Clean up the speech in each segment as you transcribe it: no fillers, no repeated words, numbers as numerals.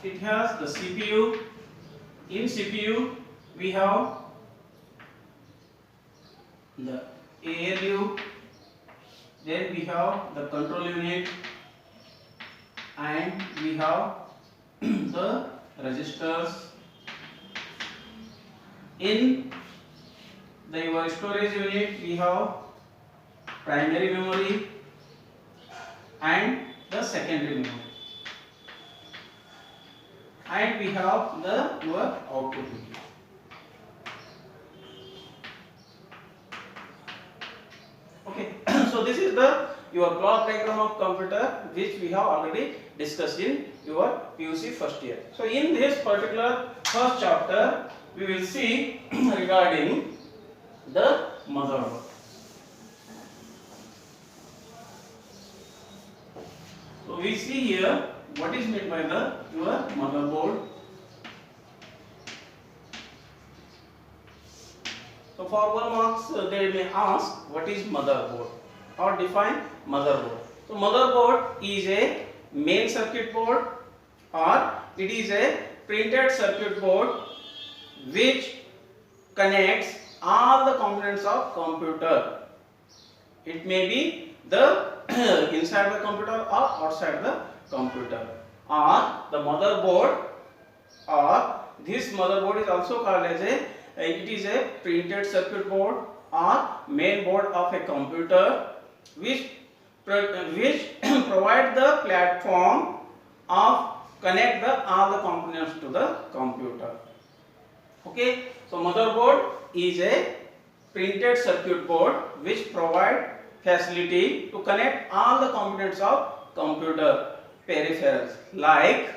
it has the CPU. In CPU we have the ALU, then we have the control unit, and we have the registers. In your storage unit we have primary memory and the secondary memory, and we have your output unit. Okay, so this is your block diagram of computer, which we have already discussed in your PUC first year. So in this particular first chapter we will see regarding the motherboard. So we see here what is meant by your motherboard. So for 1 marks they may ask what is motherboard or define motherboard. So motherboard is a main circuit board, or it is a printed circuit board which connects all the components of computer. It may be the inside the computer or outside the computer. Or the motherboard, or this motherboard is also called as it is a printed circuit board or main board of a computer which provide the platform of connect all the components to the computer. Okay, so motherboard is a printed circuit board which provide facility to connect all the components of computer peripherals, like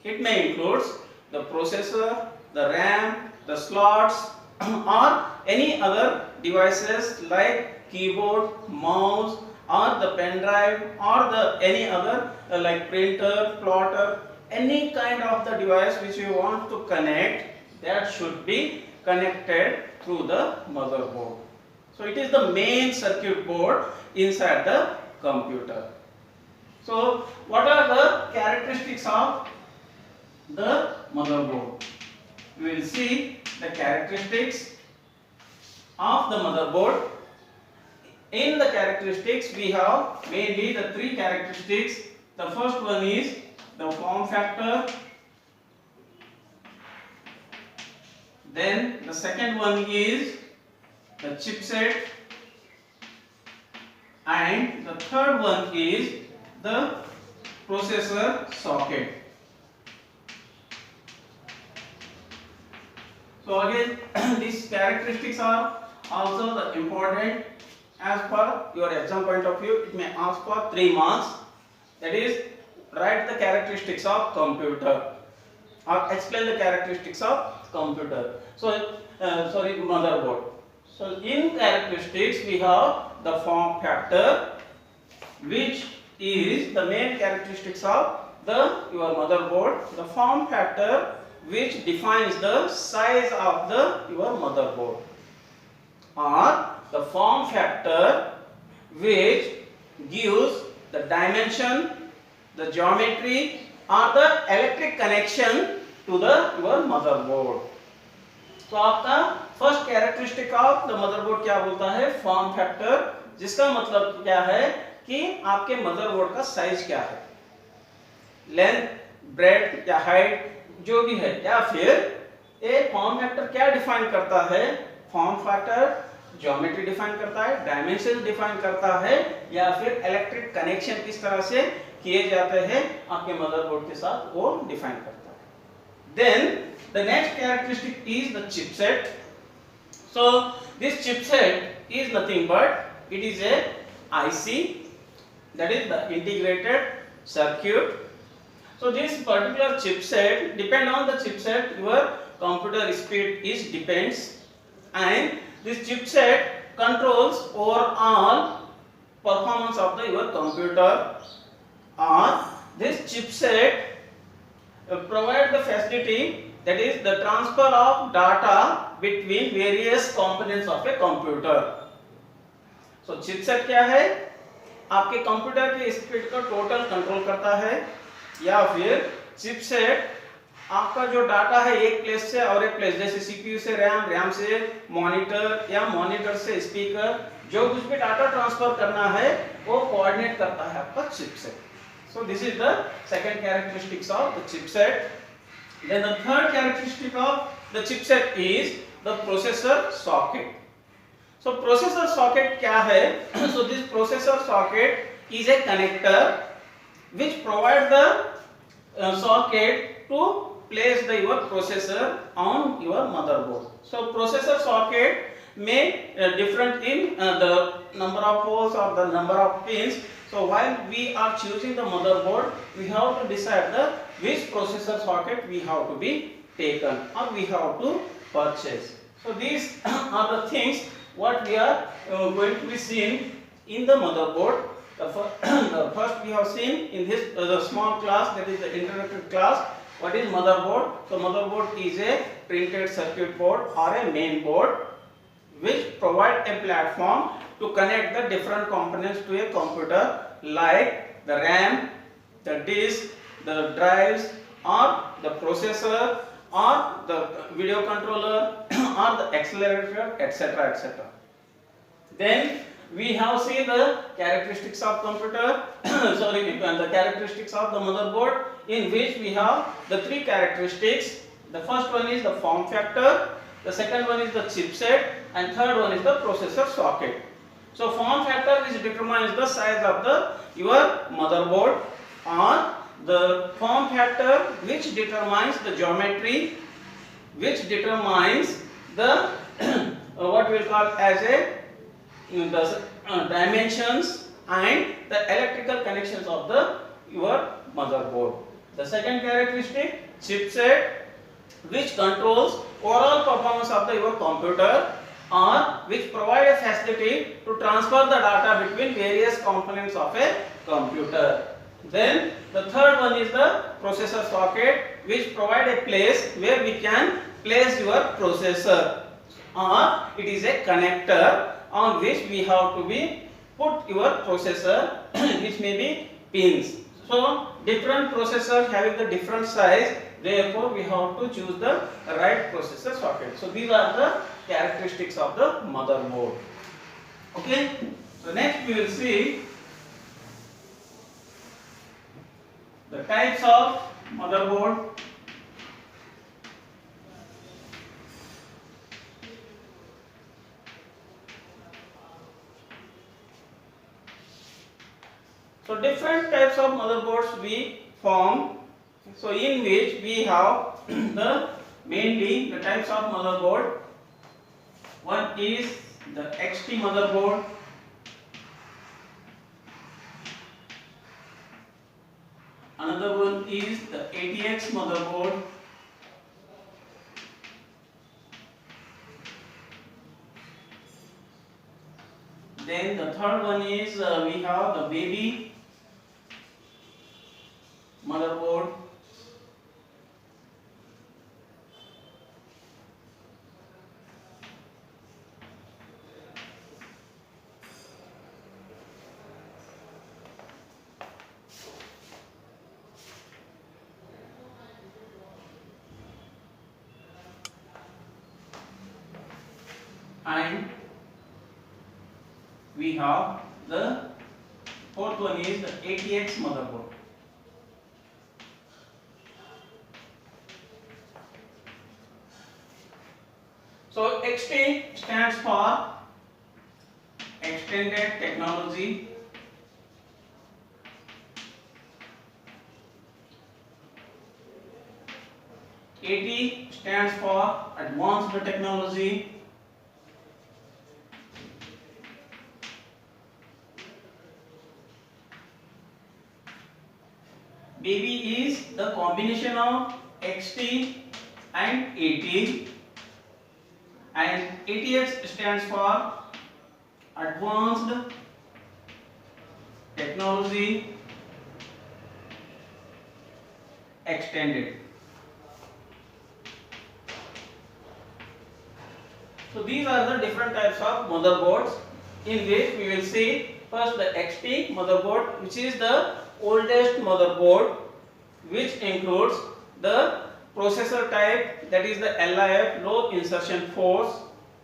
it may include the processor, the RAM, the slots, or any other devices like keyboard, mouse, or the pen drive, or the any other like printer, plotter, any kind of the device which you want to connect, that should be connected through the motherboard. So it is the main circuit board inside the computer. So what are the characteristics of the motherboard? We will see the characteristics of the motherboard. In the characteristics we have mainly the 3 characteristics. The first one is the form factor, then the second one is the chipset, and the third one is the processor socket. So again these characteristics are also the important as per your exam point of view. It may ask for 3 marks, that is write the characteristics of computer or explain the characteristics of computer. So motherboard. So in characteristics we have the form factor, which is the main characteristics of your motherboard. The form factor which defines the size of your motherboard, or the form factor which gives the dimension, the geometry, or the electric connection to your motherboard. तो आपका first characteristic of the motherboard क्या बोलता है? Form factor, जिसका मतलब क्या है कि आपके मदरबोर्ड का साइज क्या है, लेंथ, ब्रेड्थ या हाइट जो भी है, या फिर ए फॉर्म फैक्टर क्या डिफाइन करता है? फॉर्म फैक्टर ज्योमेट्री डिफाइन करता है, डायमेंशन डिफाइन करता है, या फिर इलेक्ट्रिक कनेक्शन किस तरह से किए जाते हैं आपके मदरबोर्ड के साथ, वो डिफाइन करता है. Then the next characteristic is the chipset. So this chipset is nothing but it is a IC, that is the integrated circuit. So this particular chipset, depend on the chipset your computer speed is depends, and this chipset controls overall performance of your computer, or this chipset provide the facility, that is the transfer of data between various components of a computer. So chipset क्या है? आपके computer के speed का total control करता है, या फिर chipset आपका जो डाटा है एक प्लेस से और एक प्लेस, जैसे सीपीयू से रैम, रैम से मॉनिटर या मॉनिटर से स्पीकर, जो कुछ भी डाटा ट्रांसफर करना है वो कोऑर्डिनेट करता है आपका chipset. So this is the second characteristics of the chipset. Then the third characteristic of the chipset is the processor socket. So processor socket क्या है? So this processor socket is a connector which provide the socket to place the your processor on your motherboard. So processor socket may different in the number of holes or the number of pins. So while we are choosing the motherboard, we have to decide the which processor socket we have to be taken or we have to purchase. So these are the things what we are going to be seeing in the motherboard. The first we have seen in this the small class, that is the introductory class. What is motherboard? So motherboard is a printed circuit board or a main board which provide a platform to connect the different components to a computer, like the RAM, the disk, the drives, or the processor, or the video controller, or the accelerator, etc., etc. Then we have seen the characteristics of computer, the characteristics of the motherboard, in which we have the three characteristics. The first one is the form factor, the second one is the chipset, and third one is the processor socket. So form factor which determines the size of the your motherboard, or the form factor which determines the geometry, which determines the what we will call as a the dimensions and the electrical connections of the your motherboard. The second characteristic, chipset, which controls overall performance of the your computer, or which provide a facility to transfer the data between various components of a computer. Then the third one is the processor socket, which provide a place where we can place your processor, or it is a connector on which we have to be put your processor which may be pins. So different processors having the different size, therefore we have to choose the right processor socket. So these are the characteristics of the motherboard. Okay, so next we will see the types of motherboard. So different types of motherboards we form. So in which we have the mainly the types of motherboard. One is the XT motherboard. Another one is the ATX motherboard. Then the third one is we have the baby motherboard. And we have the fourth one is the ATX motherboard. So XT stands for Extended Technology. AT stands for Advanced Technology. Baby is the combination of XT and AT, and ATX stands for Advanced Technology Extended. So these are the different types of motherboards, in which we will see first the XT motherboard, which is the oldest motherboard, which includes the processor type, that is the LIF, low insertion force,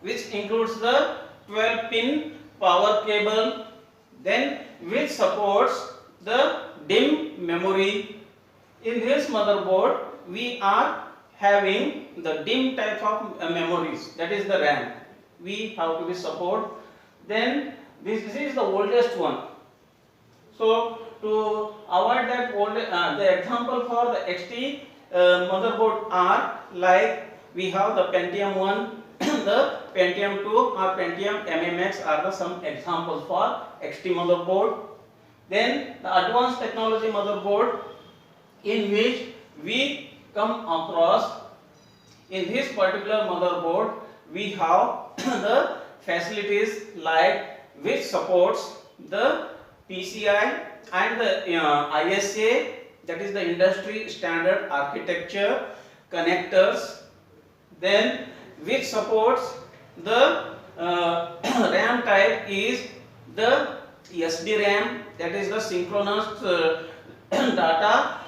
which includes the 12-pin power cable, then which supports the DIMM memory. In this motherboard we are having the DIMM type of memories, that is the RAM. We have to be support. Then this is the oldest one. So to avoid that the example for the XT motherboard are like we have the Pentium 1, the Pentium 2 or Pentium MMX are the some examples for XT motherboard. Then the advanced technology motherboard, in which we come across, in this particular motherboard we have the facilities like which supports the PCI and the ISA, that is the industry standard architecture connectors, then which supports the RAM type is the SDRAM, that is the synchronous data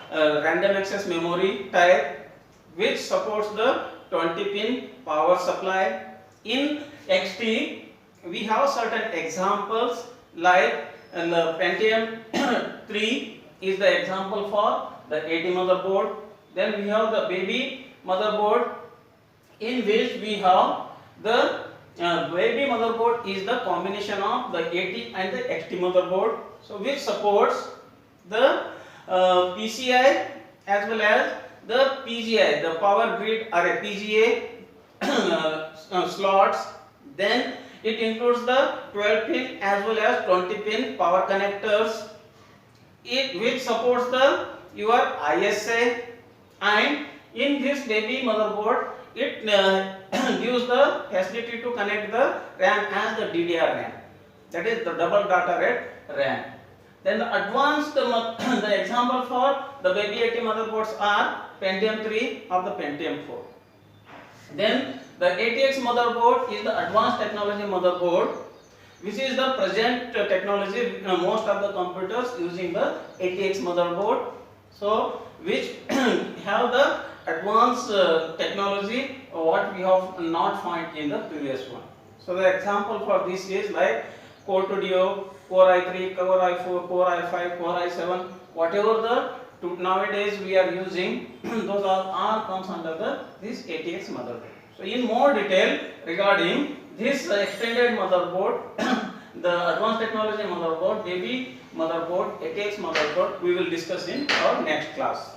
random access memory type, which supports the 20-pin power supply. In XT we have certain examples like the Pentium 3 is the example for the 80 motherboard. Then we have the baby motherboard, in which we have the baby motherboard is the combination of the 80 and the XT motherboard, so which supports the PCI as well as the PGI, the power grid array PGA slots. Then it includes the 12-pin as well as 20-pin power connectors, which supports the your ISA. And in this baby motherboard it gives the facility to connect the RAM as the DDR RAM, that is the double data rate RAM. Then the advanced the example for the baby 80 motherboards are Pentium 3 or the Pentium 4. Then the ATX motherboard is the advanced technology motherboard, which is the present technology. Most of the computers using the ATX motherboard, so which have the advanced technology what we have not found in the previous one. So the example for this is like Core 2 Duo, Core i3, Core i4, Core i5, Core i7, whatever the nowadays we are using, those all comes under this ATX motherboard. So in more detail regarding this extended motherboard, the advanced technology motherboard, baby motherboard, ATX motherboard, we will discuss in our next class.